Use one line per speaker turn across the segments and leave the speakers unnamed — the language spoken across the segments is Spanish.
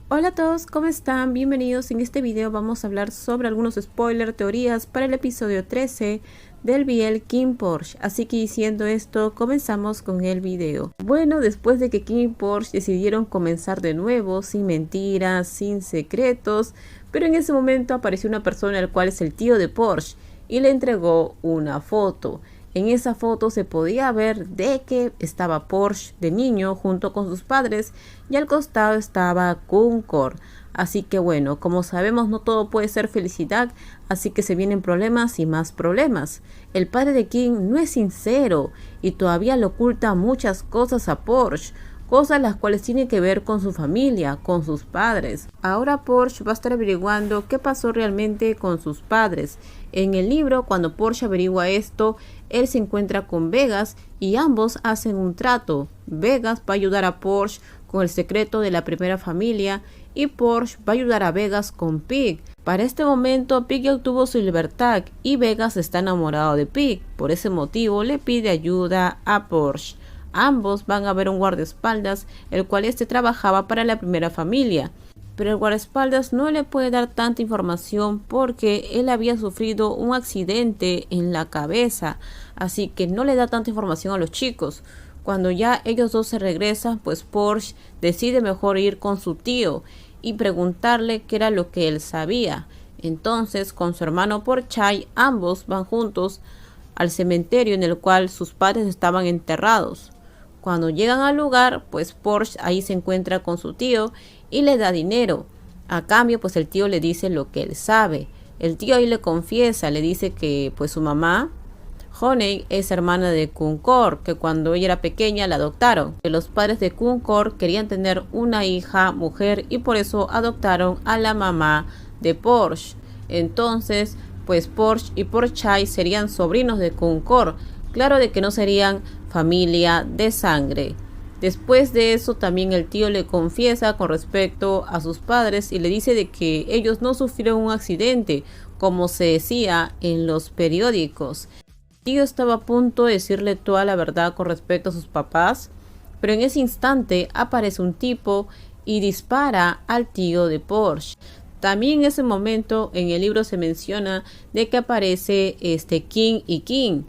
Hola a todos, ¿cómo están? Bienvenidos. En este video vamos a hablar sobre algunos spoiler teorías para el episodio 13 del BL King Porsche. Así que diciendo esto, comenzamos con el video. Bueno, después de que King y Porsche decidieron comenzar de nuevo, sin mentiras, sin secretos, pero en ese momento apareció una persona el cual es el tío de Porsche y le entregó una foto. En esa foto se podía ver de que estaba Porsche de niño junto con sus padres y al costado estaba Concord. Así que bueno, como sabemos no todo puede ser felicidad, así que se vienen problemas y más problemas. El padre de King no es sincero y todavía le oculta muchas cosas a Porsche. Cosas las cuales tienen que ver con su familia, con sus padres. Ahora Porsche va a estar averiguando qué pasó realmente con sus padres. En el libro, cuando Porsche averigua esto, él se encuentra con Vegas y ambos hacen un trato. Vegas va a ayudar a Porsche con el secreto de la primera familia y Porsche va a ayudar a Vegas con Pig. Para este momento, Pig ya obtuvo su libertad y Vegas está enamorado de Pig. Por ese motivo, le pide ayuda a Porsche. Ambos van a ver un guardaespaldas, el cual trabajaba para la primera familia. Pero el guardaespaldas no le puede dar tanta información porque él había sufrido un accidente en la cabeza, así que no le da tanta información a los chicos. Cuando ya ellos dos se regresan, pues Porsche decide mejor ir con su tío y preguntarle qué era lo que él sabía. Entonces, con su hermano Porsche, ambos van juntos al cementerio en el cual sus padres estaban enterrados. Cuando llegan al lugar, pues Porsche ahí se encuentra con su tío y le da dinero. A cambio, pues el tío le dice lo que él sabe. El tío ahí le confiesa, le dice que pues su mamá, Honey, es hermana de Concord, que cuando ella era pequeña la adoptaron. Que los padres de Concord querían tener una hija mujer y por eso adoptaron a la mamá de Porsche. Entonces, pues Porsche y Porsche serían sobrinos de Concord. Claro de que no serían familia de sangre. Después de eso también el tío le confiesa con respecto a sus padres y le dice de que ellos no sufrieron un accidente como se decía en los periódicos. El tío estaba a punto de decirle toda la verdad con respecto a sus papás, pero en ese instante aparece un tipo y dispara al tío de Porsche. También en ese momento en el libro se menciona de que aparece King y King.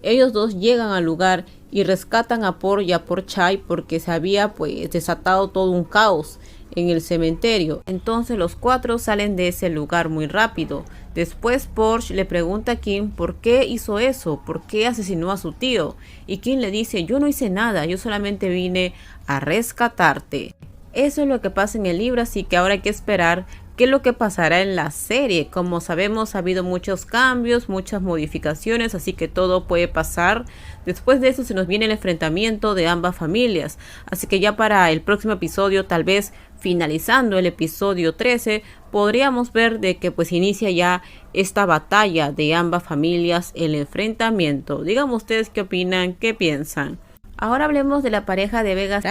Ellos dos llegan al lugar y rescatan a Porsche y a Porsche porque se había pues desatado todo un caos en el cementerio. Entonces los cuatro salen de ese lugar muy rápido. Después Porsche le pregunta a King por qué hizo eso, por qué asesinó a su tío. Y King le dice, yo no hice nada, yo solamente vine a rescatarte. Eso es lo que pasa en el libro, así que ahora hay que esperar qué es lo que pasará en la serie. Como sabemos, ha habido muchos cambios, muchas modificaciones, así que todo puede pasar. Después de eso se nos viene el enfrentamiento de ambas familias, así que ya para el próximo episodio, tal vez finalizando el episodio 13, podríamos ver de que pues inicia ya esta batalla de ambas familias, el enfrentamiento. Díganme ustedes qué opinan, qué piensan. Ahora hablemos de la pareja de Vegas.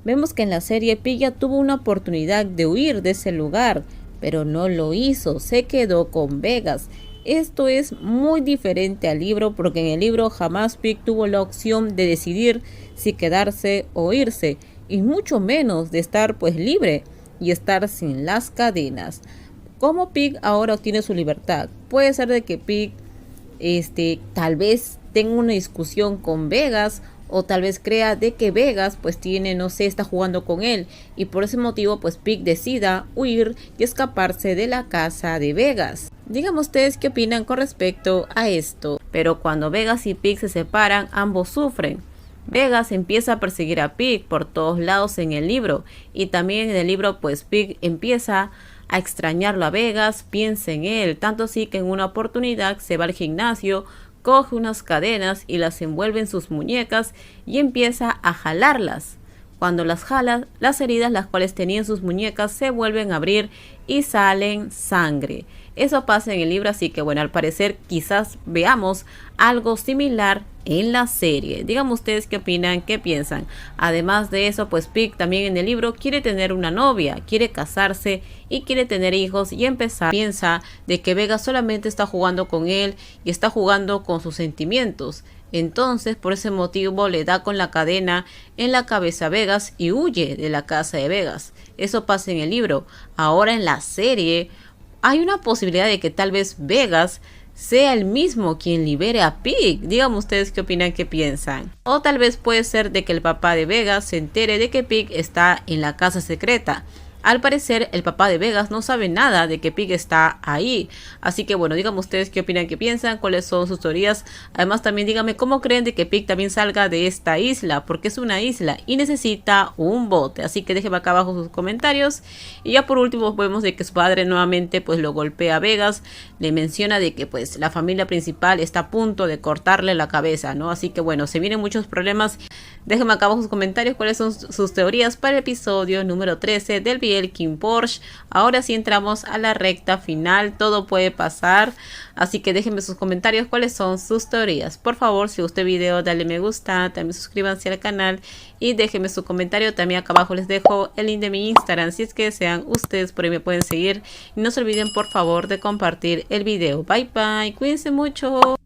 Vemos que en la serie Pig ya tuvo una oportunidad de huir de ese lugar, pero no lo hizo, se quedó con Vegas. Esto es muy diferente al libro porque en el libro jamás Pig tuvo la opción de decidir si quedarse o irse, y mucho menos de estar pues libre y estar sin las cadenas. ¿Cómo Pig ahora obtiene su libertad? Puede ser de que Pig tal vez tenga una discusión con Vegas, o tal vez crea de que Vegas pues tiene, no sé, está jugando con él y por ese motivo pues Pig decida huir y escaparse de la casa de Vegas. Díganme ustedes qué opinan con respecto a esto. Pero cuando Vegas y Pig se separan, ambos sufren. Vegas empieza a perseguir a Pig por todos lados en el libro y también en el libro pues Pig empieza a extrañarlo a Vegas, piensa en él, tanto así que en una oportunidad se va al gimnasio, coge unas cadenas y las envuelve en sus muñecas y empieza a jalarlas. Cuando las jala, las heridas las cuales tenía en sus muñecas se vuelven a abrir y salen sangre. Eso pasa en el libro, así que bueno, al parecer quizás veamos algo similar en la serie. Díganme ustedes qué opinan, qué piensan. Además de eso, pues Pig también en el libro quiere tener una novia, quiere casarse y quiere tener hijos y piensa de que Vega solamente está jugando con él y está jugando con sus sentimientos. Entonces, por ese motivo, le da con la cadena en la cabeza a Vegas y huye de la casa de Vegas. Eso pasa en el libro. Ahora en la serie hay una posibilidad de que tal vez Vegas sea el mismo quien libere a Pig. Díganme ustedes qué opinan, qué piensan. O tal vez puede ser de que el papá de Vegas se entere de que Pig está en la casa secreta. Al parecer, el papá de Vegas no sabe nada de que Pig está ahí. Así que bueno, díganme ustedes qué opinan, qué piensan, cuáles son sus teorías. Además, también díganme cómo creen de que Pig también salga de esta isla, porque es una isla y necesita un bote. Así que déjenme acá abajo sus comentarios. Y ya por último, vemos de que su padre nuevamente pues lo golpea a Vegas. Le menciona de que pues la familia principal está a punto de cortarle la cabeza, ¿no? Así que bueno, se vienen muchos problemas. Déjenme acá abajo sus comentarios cuáles son sus teorías para el episodio número 13 del BL King Porsche. Ahora sí entramos a la recta final, todo puede pasar, así que déjenme sus comentarios cuáles son sus teorías. Por favor, si gustó el video, dale me gusta, también suscríbanse al canal y déjenme su comentario. También acá abajo les dejo el link de mi Instagram, si es que desean ustedes por ahí me pueden seguir. Y no se olviden por favor de compartir el video. Bye bye, cuídense mucho.